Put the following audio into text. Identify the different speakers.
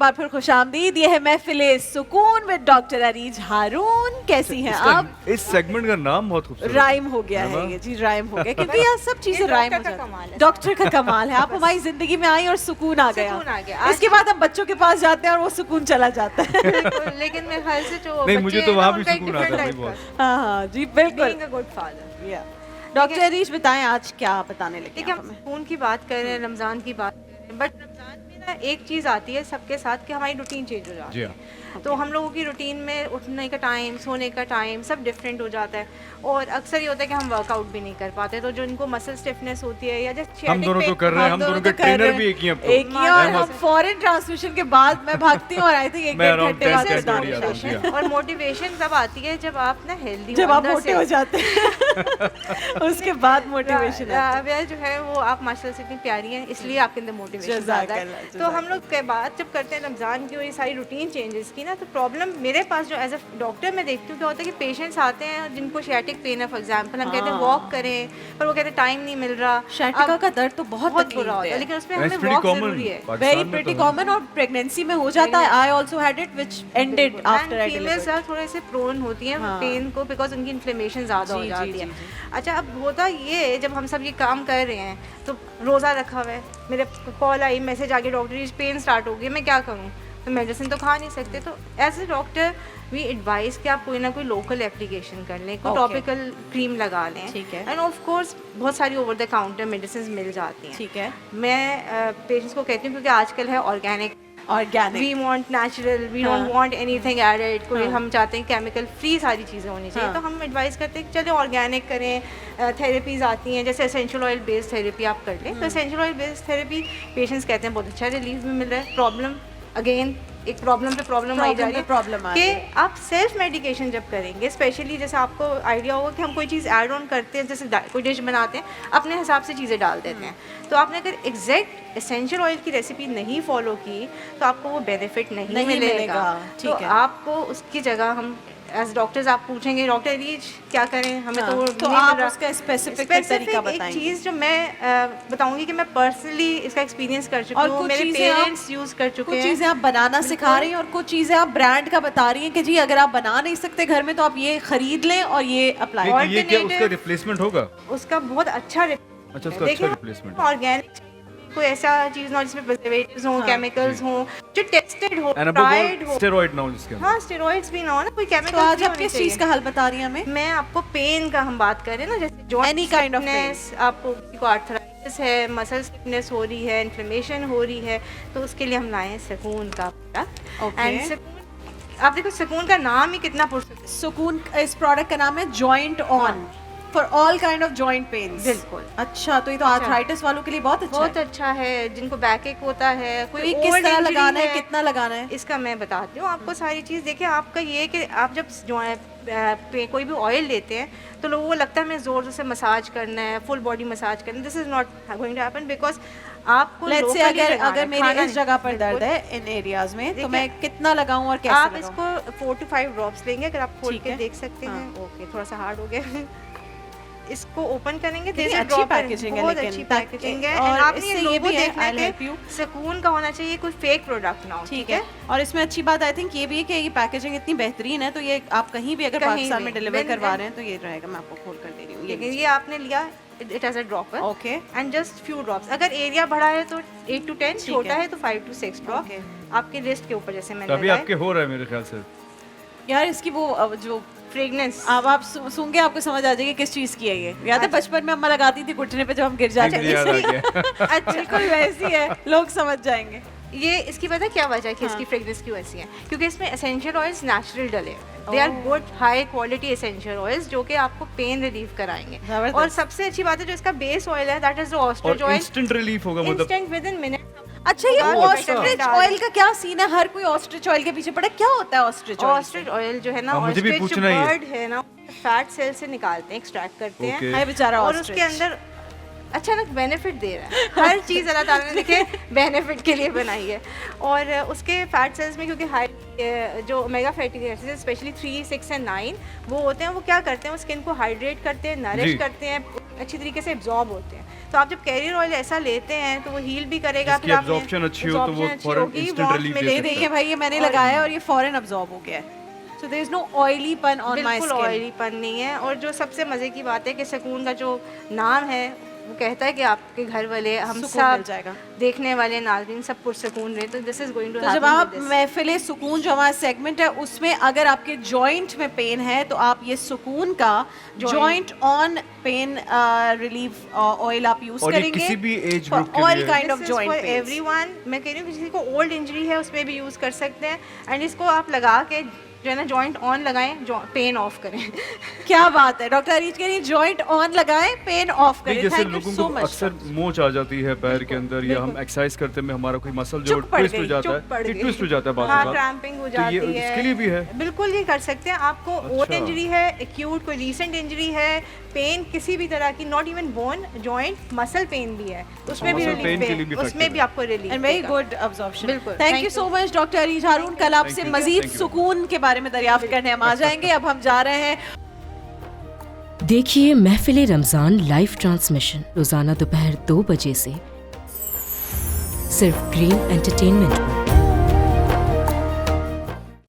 Speaker 1: बार फिर खुशामदीद। ये है महफिले सुकून विद डॉक्टर अरीज हारून। कैसी हैं आप?
Speaker 2: इस सेगमेंट का नाम बहुत खूबसूरत
Speaker 1: राइम हो गया है ये जी, राइम हो गया क्योंकि यार सब चीजें राइम हो जाती हैं। डॉक्टर का कमाल है, आप हमारी जिंदगी में आई और सुकून आ गया। इसके बाद हम बच्चों के पास जाते हैं और वो सुकून चला जाता है।
Speaker 3: लेकिन मेरे ख्याल से जो
Speaker 2: नहीं, मुझे तो वहाँ भी
Speaker 3: उनका एक
Speaker 2: सुकून आता
Speaker 3: different
Speaker 2: है
Speaker 3: type
Speaker 2: बहुत।
Speaker 1: हाँ हाँ जी बिल्कुल।
Speaker 3: being a good father।
Speaker 1: Doctor Areej बताएं आज क्या बताने लगे
Speaker 3: देखिए
Speaker 1: आप
Speaker 3: हम
Speaker 1: हमें?
Speaker 3: खून की बात कर रहे हैं, रमज़ान की बात कर रहे हैं, बट रमज़ान में ना एक चीज़ आती है सबके साथ कि हमारी रूटीन चेंज हो जाती
Speaker 2: जी
Speaker 3: है। तो हम लोगों की रूटीन में उठने का टाइम, सोने का टाइम सब डिफरेंट हो जाता है और अक्सर ये होता है कि हम वर्कआउट भी नहीं कर पाते। तो जो इनको मसल स्टिफनेस होती है या जैसे
Speaker 2: हम दोनों तो कर रहे हैं, हम दोनों के ट्रेनर भी एक ही हैं अब तो।
Speaker 1: एक ही, और हम फॉरेन ट्रांसमिशन के बाद मैं भागती हूँ और आई थिंक एक
Speaker 2: मैं
Speaker 1: डेढ़
Speaker 2: around
Speaker 1: घंटे बाद
Speaker 2: 10
Speaker 1: start
Speaker 2: बजे
Speaker 1: होता
Speaker 2: आता
Speaker 1: है।
Speaker 2: हूँ।
Speaker 3: और मोटिवेशन तब आती है जब आप ना हेल्दी
Speaker 1: जब आप मोटे हो जाते हैं उसके बाद मोटिवेशन
Speaker 3: राबिया जो है वो आप माशाल्लाह से इतनी प्यारी हैं, इसलिए आपके अंदर मोटिवेशन ज़्यादा है।
Speaker 1: जज़ाकल्लाह,
Speaker 3: तो हम लोग के बात जब करते हैं रमज़ान की और ये सारी रूटीन चेंजेस की ना, तो प्रॉब्लम मेरे पास जो एज अ डॉक्टर मैं देखती हूँ क्या होता है कि पेशेंट्स आते हैं जिनको शियाटिक पेन है फॉर एग्जांपल, हम कहते हैं वॉक करें पर वो कहते हैं टाइम नहीं मिल रहा।
Speaker 1: शाटिका का दर्द तो बहुत
Speaker 3: बहुत
Speaker 1: तकलीफ
Speaker 3: बुरा होता है,
Speaker 1: है,
Speaker 3: लेकिन उसमें
Speaker 2: It's
Speaker 3: हमें
Speaker 2: pretty
Speaker 3: वॉक
Speaker 2: common।
Speaker 3: ज़रूरी है।
Speaker 2: पाकिस्तान
Speaker 1: वेरी
Speaker 2: में
Speaker 1: प्रीटी
Speaker 2: तो
Speaker 1: कॉमन, और प्रेगनेंसी में हो जाता है। I also had it which ended after I
Speaker 3: females
Speaker 1: delivered.
Speaker 3: थोड़े से प्रोन होती हैं
Speaker 1: हाँ।
Speaker 3: पेन को बिकॉज उनकी इन्फ्लेमेशन ज़्यादा हो
Speaker 1: जी,
Speaker 3: जाती
Speaker 1: जी,
Speaker 3: है।
Speaker 1: जी,
Speaker 3: अच्छा अब होता ये जब हम सब ये काम कर रहे हैं तो रोज़ा रखा हुआ है, मेरे कॉल आई, मैसेज आ गया डॉक्टर पेन स्टार्ट हो गई, मैं क्या करूँ? तो मेडिसिन तो खा नहीं सकते। तो as a doctor we advise कि आप कोई ना कोई लोकल एप्लीकेशन कर लें, कोई
Speaker 1: Okay.
Speaker 3: टॉपिकल क्रीम लगा लें।
Speaker 1: ठीक है।
Speaker 3: एंड ऑफ कोर्स बहुत सारी ओवर द काउंटर मेडिसिन मिल जाती हैं।
Speaker 1: ठीक है,
Speaker 3: मैं पेशेंट्स को कहती हूँ क्योंकि आजकल है organic,
Speaker 1: organic.
Speaker 3: We want natural, we
Speaker 1: हाँ।
Speaker 3: डोंट वांट एनीथिंग एडेड, कोई
Speaker 1: हाँ।
Speaker 3: हम चाहते हैं केमिकल फ्री सारी चीज़ें होनी चाहिए।
Speaker 1: हाँ।
Speaker 3: तो हम एडवाइस करते हैं कि चलो ऑर्गेनिक करें। थेरेपीज़ आती हैं जैसे एसेंशियल ऑयल बेस्ड थेरेपी आप कर लें। तो essential oil based therapy patients कहते हैं बहुत अच्छा रिलीफ भी मिल रहा है। प्रॉब्लम अगेन एक प्रॉब्लम पे प्रॉब्लम आई जा रही है
Speaker 1: प्रॉब्लम आ
Speaker 3: कि
Speaker 1: रही है।
Speaker 3: आप सेल्फ मेडिकेशन जब करेंगे, स्पेशली जैसे आपको आइडिया होगा कि हम कोई चीज़ ऐड ऑन करते हैं, जैसे कोई डिश बनाते हैं अपने हिसाब से चीज़ें डाल देते हैं। तो आपने अगर एग्जैक्ट एसेंशियल ऑयल की रेसिपी नहीं फॉलो की तो आपको वो बेनिफिट नहीं मिलेगा।
Speaker 1: ठीक
Speaker 3: तो
Speaker 1: है।
Speaker 3: आपको उसकी जगह हम एज डॉक्टर्स आप पूछेंगे डॉक्टर अरीज क्या करें, हमें
Speaker 1: हाँ,
Speaker 3: तो वो
Speaker 1: तो
Speaker 3: नहीं
Speaker 1: आप
Speaker 3: मिल रहा।
Speaker 1: उसका स्पेसिफिक
Speaker 3: Specific
Speaker 1: तरीका
Speaker 3: एक
Speaker 1: बताएंगे।
Speaker 3: चीज़ जो मैं बताऊंगी कि मैं पर्सनली इसका एक्सपीरियंस कर चुकी
Speaker 1: और
Speaker 3: हूँ,
Speaker 1: कुछ
Speaker 3: मेरे
Speaker 1: चीज़ें आप-
Speaker 3: पेरेंट्स यूज़ कर चुके
Speaker 1: कुछ
Speaker 3: हैं।
Speaker 1: चीज़ें आप बनाना सिखा रही हैं और कुछ चीज़ें आप ब्रांड का बता रही हैं कि जी अगर आप बना नहीं सकते घर में तो आप ये खरीद लें और ये अप्लाई
Speaker 2: ये क्या उसका
Speaker 3: Alternative-
Speaker 2: रिप्लेसमेंट होगा?
Speaker 3: उसका बहुत अच्छा
Speaker 2: अच्छा, उसका अच्छा replacement है।
Speaker 3: ऑर्गेनिक कोई ऐसा चीज़ ना हो जिसमें प्रिजर्वेटिव्स हों,
Speaker 1: हाँ,
Speaker 3: केमिकल्स हों, जो टेस्टेड हो, ट्राइड
Speaker 2: एनाबोल
Speaker 3: हो।
Speaker 2: स्टेरॉइड ना हो जिसके अंदर।
Speaker 3: हाँ स्टेरॉइड्स भी ना हो ना, कोई
Speaker 1: तो
Speaker 3: केमिकल
Speaker 1: आज आप किस चीज़ का हल बता रही हैं हमें?
Speaker 3: मैं आपको पेन का हम बात कर रहे हैं ना, जैसे joint
Speaker 1: Any kind of
Speaker 3: stiffness, आपको किसी को आर्थराइटिस है, मसल स्टिफनेस हो रही है, इन्फ्लेमेशन हो रही है, तो उसके लिए हम लाए हैं सुकून का प्रोडक्ट।
Speaker 1: Okay.
Speaker 3: एंड सुकून, आप देखो सुकून का नाम ही कितना पुरसुकून।
Speaker 1: सुकून, इस प्रोडक्ट का नाम है joint on for all kind of joint pains.
Speaker 3: बिल्कुल।
Speaker 1: अच्छा, तो ये तो आर्थराइटिस वालों के लिए बहुत अच्छा
Speaker 3: बहुत
Speaker 1: है।
Speaker 3: अच्छा है, जिनको बैक एक होता है,
Speaker 1: तो
Speaker 3: कोई
Speaker 1: ये किस
Speaker 3: old
Speaker 1: तरह
Speaker 3: injury
Speaker 1: लगाना है, कितना लगाना है?
Speaker 3: इसका मैं बताती हूँ आपको सारी चीज़। देखिए आपका ये है कि आप जब जो है कोई भी ऑयल लेते हैं तो लोगों को लगता है हमें ज़ोर से मसाज करना है, फुल बॉडी मसाज करना है। This is not going to happen because आपको
Speaker 1: लेट्स से
Speaker 3: locally
Speaker 1: अगर
Speaker 3: लगाना
Speaker 1: अगर
Speaker 3: है,
Speaker 1: मेरे
Speaker 3: खाना
Speaker 1: इस जगह पर
Speaker 3: नहीं।
Speaker 1: दर्द है इन एरियाज में, तो
Speaker 3: देखिए,
Speaker 1: मैं कितना लगाऊं और कैसे
Speaker 3: आप
Speaker 1: लगाऊं?
Speaker 3: इसको 4 to 5 ड्रॉप्स लेंगे, अगर आप खोल
Speaker 1: ठीक
Speaker 3: के
Speaker 1: है।
Speaker 3: देख सकते
Speaker 1: हाँ।
Speaker 3: हैं। ओके, थोड़ा सा हार्ड हो गया। इसको ओपन करेंगे,
Speaker 1: कितनी
Speaker 3: there's a
Speaker 1: अच्छी
Speaker 3: dropper,
Speaker 1: पैकेजिंग है
Speaker 3: बहुत
Speaker 1: लेकिन,
Speaker 3: अच्छी
Speaker 1: ताकि-
Speaker 3: पैकेजिंग है।
Speaker 1: और
Speaker 3: And आपने
Speaker 1: इससे
Speaker 3: ये
Speaker 1: ये
Speaker 3: लोगो
Speaker 1: भी है,
Speaker 3: देखना
Speaker 1: I'll
Speaker 3: है
Speaker 1: help you।
Speaker 3: कि सुकून का होना चाहिए, कोई फेक प्रोडक्ट ना हो।
Speaker 1: ठीक है। और इसमें अच्छी बात आई थिंक ये भी है कि ये पैकेजिंग इतनी बेहतरीन है, तो ये आप कहीं भी अगर
Speaker 3: कहीं
Speaker 1: पाकिस्तान में
Speaker 3: भी।
Speaker 1: डिलीवर
Speaker 3: When-
Speaker 1: करवा
Speaker 3: when-
Speaker 1: रहे हैं तो ये रहेगा। मैं आपको खोल कर दे रही हूँ
Speaker 3: लेकिन ये आपने लिया, it has a dropper.
Speaker 1: Okay.
Speaker 3: And just few drops. अगर एरिया बड़ा है तो 8 to 10,
Speaker 1: ठीक
Speaker 3: छोटा
Speaker 1: है।
Speaker 3: है तो 5 to 6 ड्रॉप।
Speaker 1: Okay.
Speaker 3: आपके रिस्ट के ऊपर जैसे मैंने
Speaker 2: तभी आपके हो रहा है मेरे ख्याल से।
Speaker 1: यार इसकी वो जो
Speaker 3: फ्रेगनेंस
Speaker 1: अब आप सूंघ के आपको समझ आ जाएगी किस चीज़ की है ये। याद है बचपन में अम्मा लगाती थी घुटने पे जब हम गिर जाते
Speaker 2: मुझे याद आ गया।
Speaker 3: अच्छा
Speaker 1: बिल्कुल वैसी है, लोग समझ जाएंगे।
Speaker 3: ये इसकी वजह क्या वजह है कि
Speaker 1: हाँ।
Speaker 3: इसकी फ्रेगनेंस क्यों ऐसी है? क्योंकि इसमें एसेंशियल ऑयल्स नेचुरल डले हैं। They are good high quality essential oils जो कि आपको पेन रिलीव कराएंगे।
Speaker 1: जबरदस्त।
Speaker 3: और सबसे अच्छी बात है जो इसका बेस ऑयल है, दैट इज द ऑस्ट्रिच
Speaker 2: और
Speaker 3: ऑयल।
Speaker 2: इंस्टेंट रिलीफ होगा मतलब।
Speaker 3: Instant with in minute.
Speaker 1: अच्छा, ये
Speaker 3: बाकी
Speaker 1: ऑस्ट्रिच
Speaker 3: बेटर
Speaker 1: ऑयल का क्या सीन है? हर कोई ऑस्ट्रिच ऑयल के पीछे पड़ा, क्या होता है ऑस्ट्रिच ऑयल?
Speaker 3: ऑस्ट्रिच ऑयल जो है ना,
Speaker 2: हाँ, मुझे भी
Speaker 3: ऑस्ट्रिच जो
Speaker 2: पूछना ही है।
Speaker 3: बर्ड है ना, फैट सेल से निकालते हैं, एक्सट्रैक्ट करते हैं।
Speaker 2: Okay.
Speaker 1: हाय बेचारा
Speaker 3: और
Speaker 1: ऑस्ट्रिच।
Speaker 3: उसके अंदर अचानक बेनिफिट दे रहा है। हर चीज़ अल्लाह ताला ने देखे बेनिफिट के लिए बनाई है। और उसके फैट सेल्स में क्योंकि हाई जो omega fatty acids specially 3, 6 and 9 वो होते हैं, वो क्या करते हैं, वो स्किन को हाइड्रेट करते हैं, नरिश
Speaker 2: जी।
Speaker 3: करते हैं, अच्छी तरीके से एब्जॉर्ब होते हैं। तो आप जब कैरियर ऑयल ऐसा लेते हैं तो वो हील भी करेगा,
Speaker 2: जिसकी absorption अच्छी हो तो वो फौरन instant relief दे
Speaker 1: ये
Speaker 2: सकता है।
Speaker 1: देखिए भाई, ये मैंने लगाया और ये फौरन अब्सॉर्ब हो गया है। So there is no oilyपन on my
Speaker 3: बिल्कुल
Speaker 1: skin।
Speaker 3: ऑयलीपन नहीं है। और जो सबसे मज़े की बात है कि सुकून का जो नाम है वो कहता है कि आपके घर वाले हम
Speaker 1: सुकून मिल
Speaker 3: सब
Speaker 1: जाएगा।
Speaker 3: देखने वाले नाज़रीन सब पुरसुकून रहे। तो दिस इज गोइंग टू
Speaker 1: तो जब आप महफिल सुकून जो हमारा सेगमेंट है उसमें अगर आपके जॉइंट में पेन है तो आप ये सुकून का joint on pain relief oil आप यूज
Speaker 2: और ये
Speaker 1: करेंगे
Speaker 2: किसी भी एज ग्रुप के
Speaker 1: ऑल
Speaker 2: लिए
Speaker 1: kind of joint pain.
Speaker 3: Everyone, मैं कह रही हूँ किसी को ओल्ड इंजरी है उसमें भी यूज़ कर सकते हैं। एंड इसको आप लगा के जो है ना जॉइंट ऑन लगाएं, पेन ऑफ करें।
Speaker 1: क्या बात है, डॉक्टर अरीज कह रही जॉइंट ऑन लगाएं, पेन ऑफ
Speaker 2: नहीं,
Speaker 1: करें।
Speaker 2: जैसे
Speaker 1: थैंक यू
Speaker 2: लोगों
Speaker 1: सो
Speaker 2: को
Speaker 1: मच।
Speaker 2: अक्सर मोच आ जाती है पैर के अंदर, या हम एक्सरसाइज करते में हमारा कोई मसल जो ट्विस्ट हो जाता है, ये ट्विस्ट हो जाता है
Speaker 3: हाँ,
Speaker 2: बात।
Speaker 3: क्रैम्पिंग हो
Speaker 2: तो
Speaker 3: जाती
Speaker 2: ये
Speaker 3: है।
Speaker 2: इसके लिए भी है।
Speaker 3: बिल्कुल ये कर सकते हैं। आपको ओल्ड
Speaker 2: अच्छा।
Speaker 3: इंजरी है, एक्यूट कोई रीसेंट इंजरी है, पेन किसी भी तरह की, not even bone, joint muscle pain भी है, तो उसमें भी
Speaker 2: muscle pain के लिए भी
Speaker 3: रिलीफ, उसमें
Speaker 2: effective
Speaker 3: भी
Speaker 2: है।
Speaker 3: आपको relief
Speaker 1: and very good absorption.
Speaker 3: बिल्कुल।
Speaker 1: Thank you so much doctor Areej Haroon. कल आपसे
Speaker 2: Thank you.
Speaker 1: Majeed
Speaker 2: Thank you.
Speaker 1: सुकून के बारे में दरियाफ्त करने हम आ जाएंगे। अब हम जा रहे हैं
Speaker 4: देखिए महफिल रमजान लाइव ट्रांसमिशन रोजाना दोपहर 2 बजे से सिर्फ ग्रीन एंटरटेनमेंट पर।